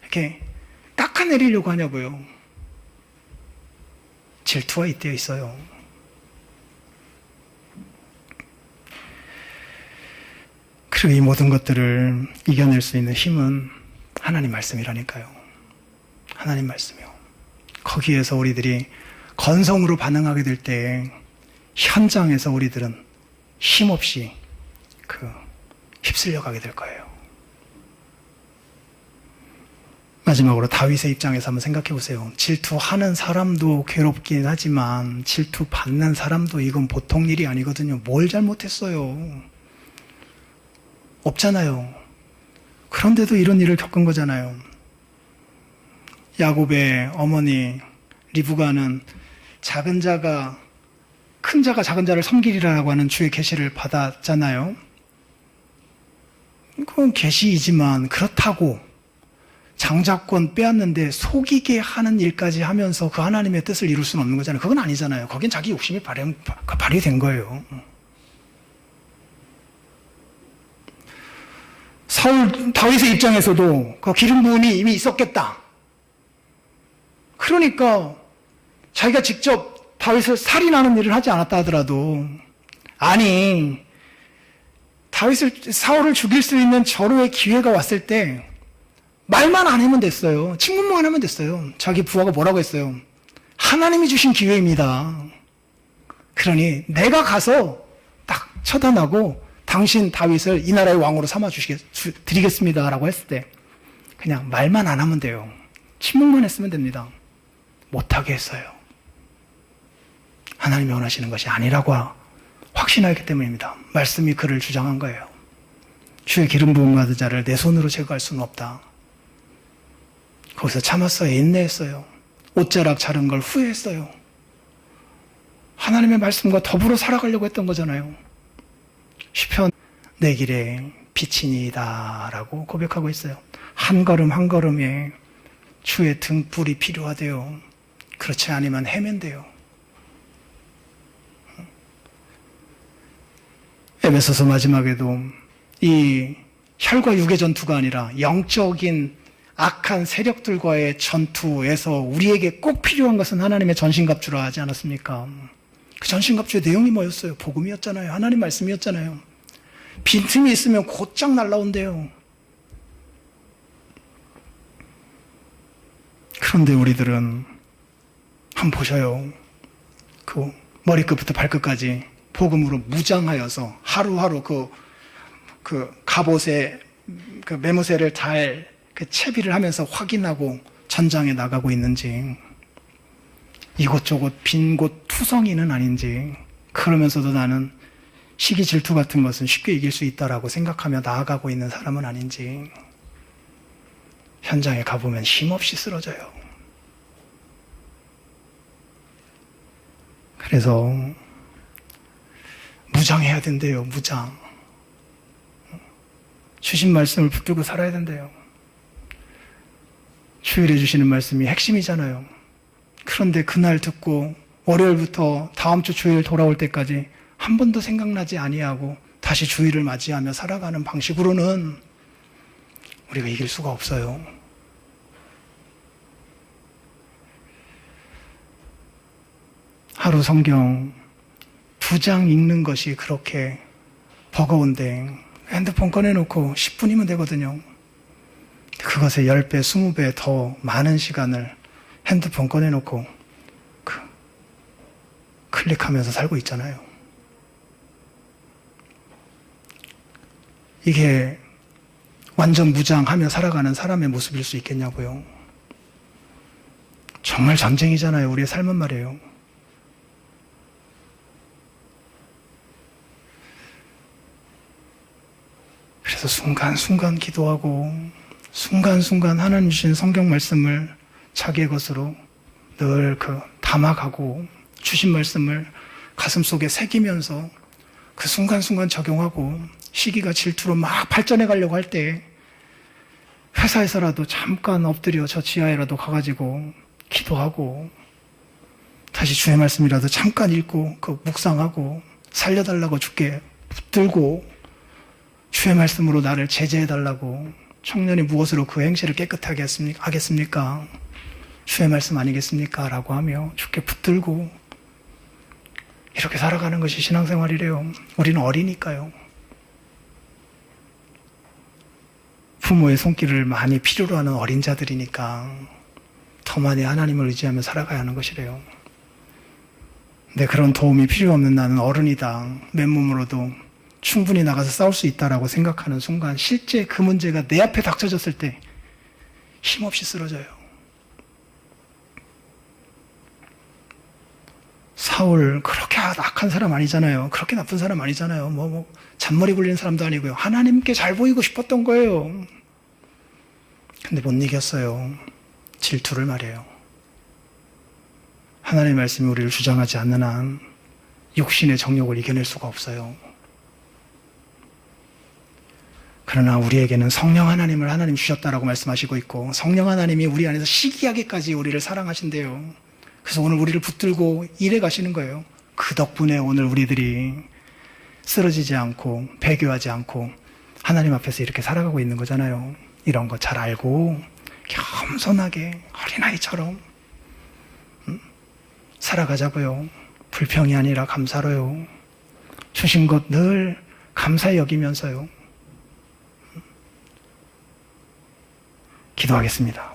이렇게 깎아내리려고 하냐고요. 질투가 잇대어 있어요. 그리고 이 모든 것들을 이겨낼 수 있는 힘은 하나님 말씀이라니까요. 하나님 말씀이요. 거기에서 우리들이 건성으로 반응하게 될 때 현장에서 우리들은 힘없이 휩쓸려 가게 될 거예요. 마지막으로 다윗의 입장에서 한번 생각해 보세요. 질투하는 사람도 괴롭긴 하지만 질투받는 사람도 이건 보통 일이 아니거든요. 뭘 잘못했어요? 없잖아요. 그런데도 이런 일을 겪은 거잖아요. 야곱의 어머니 리브가는 작은 자가 큰 자가 작은 자를 섬기리라고 하는 주의 계시를 받았잖아요. 그건 계시이지만 그렇다고 장자권 빼앗는데 속이게 하는 일까지 하면서 그 하나님의 뜻을 이룰 수는 없는 거잖아요. 그건 아니잖아요. 거긴 자기 욕심이 발휘된 거예요. 다윗의 입장에서도 그 기름 부음이 이미 있었겠다. 그러니까 자기가 직접 다윗을 살인하는 일을 하지 않았다 하더라도 아니 사울을 죽일 수 있는 절호의 기회가 왔을 때 말만 안 하면 됐어요. 침묵만 하면 됐어요. 자기 부하가 뭐라고 했어요? 하나님이 주신 기회입니다. 그러니 내가 가서 딱 처단하고 당신 다윗을 이 나라의 왕으로 드리겠습니다 라고 했을 때 그냥 말만 안 하면 돼요. 침묵만 했으면 됩니다. 못하게 했어요. 하나님이 원하시는 것이 아니라고 확신하였기 때문입니다. 말씀이 그를 주장한 거예요. 주의 기름 부음 받은 자를 내 손으로 제거할 수는 없다. 거기서 참았어요. 인내했어요. 옷자락 자른 걸 후회했어요. 하나님의 말씀과 더불어 살아가려고 했던 거잖아요. 시편 내 길에 빛이니이다 라고 고백하고 있어요. 한 걸음 한 걸음에 주의 등불이 필요하대요. 그렇지 않으면 헤맨대요. 에베소서 마지막에도 이 혈과 육의 전투가 아니라 영적인 악한 세력들과의 전투에서 우리에게 꼭 필요한 것은 하나님의 전신갑주라 하지 않았습니까? 그 전신갑주의 내용이 뭐였어요? 복음이었잖아요. 하나님 말씀이었잖아요. 빈틈이 있으면 곧장 날라온대요. 그런데 우리들은 한번 보셔요. 그 머리끝부터 발끝까지 복음으로 무장하여서 하루하루 그 갑옷에 그 매무새를 잘 그 채비를 하면서 확인하고 전장에 나가고 있는지, 이곳저곳 빈 곳 투성이는 아닌지, 그러면서도 나는 시기 질투 같은 것은 쉽게 이길 수 있다라고 생각하며 나아가고 있는 사람은 아닌지, 현장에 가보면 힘없이 쓰러져요. 그래서 무장해야 된대요. 무장. 주신 말씀을 붙들고 살아야 된대요. 주일에 주시는 말씀이 핵심이잖아요. 그런데 그날 듣고 월요일부터 다음 주 주일 돌아올 때까지 한 번도 생각나지 아니하고 다시 주일을 맞이하며 살아가는 방식으로는 우리가 이길 수가 없어요. 하루 성경 2장 읽는 것이 그렇게 버거운데 핸드폰 꺼내놓고 10분이면 되거든요. 그것에 10배, 20배 더 많은 시간을 핸드폰 꺼내놓고 클릭하면서 살고 있잖아요. 이게 완전 무장하며 살아가는 사람의 모습일 수 있겠냐고요. 정말 전쟁이잖아요. 우리의 삶은 말이에요. 그래서 순간순간 기도하고 순간순간 하나님 주신 성경 말씀을 자기의 것으로 늘 담아가고 주신 말씀을 가슴속에 새기면서 그 순간순간 적용하고 시기가 질투로 막 발전해 가려고 할 때 회사에서라도 잠깐 엎드려 저 지하에라도 가가지고 기도하고 다시 주의 말씀이라도 잠깐 읽고 묵상하고 살려달라고 주께 붙들고 주의 말씀으로 나를 제재해달라고. 청년이 무엇으로 그 행실을 깨끗하게 하겠습니까? 주의 말씀 아니겠습니까? 라고 하며 주께 붙들고 이렇게 살아가는 것이 신앙생활이래요. 우리는 어리니까요. 부모의 손길을 많이 필요로 하는 어린 자들이니까 더 많이 하나님을 의지하며 살아가야 하는 것이래요. 근데 그런 도움이 필요 없는 나는 어른이다. 맨몸으로도 충분히 나가서 싸울 수 있다라고 생각하는 순간 실제 그 문제가 내 앞에 닥쳐졌을 때 힘없이 쓰러져요. 사울 그렇게 악한 사람 아니잖아요. 그렇게 나쁜 사람 아니잖아요. 잔머리 굴리는 사람도 아니고요. 하나님께 잘 보이고 싶었던 거예요. 근데 못 이겼어요. 질투를 말이에요. 하나님의 말씀이 우리를 주장하지 않는 한 육신의 정욕을 이겨낼 수가 없어요. 그러나 우리에게는 성령 하나님을 하나님 주셨다라고 말씀하시고 있고 성령 하나님이 우리 안에서 시기하게까지 우리를 사랑하신대요. 그래서 오늘 우리를 붙들고 일해 가시는 거예요. 그 덕분에 오늘 우리들이 쓰러지지 않고 배교하지 않고 하나님 앞에서 이렇게 살아가고 있는 거잖아요. 이런 거 잘 알고 겸손하게 어린아이처럼 살아가자고요. 불평이 아니라 감사로요. 주신 것 늘 감사히 여기면서요. 기도하겠습니다.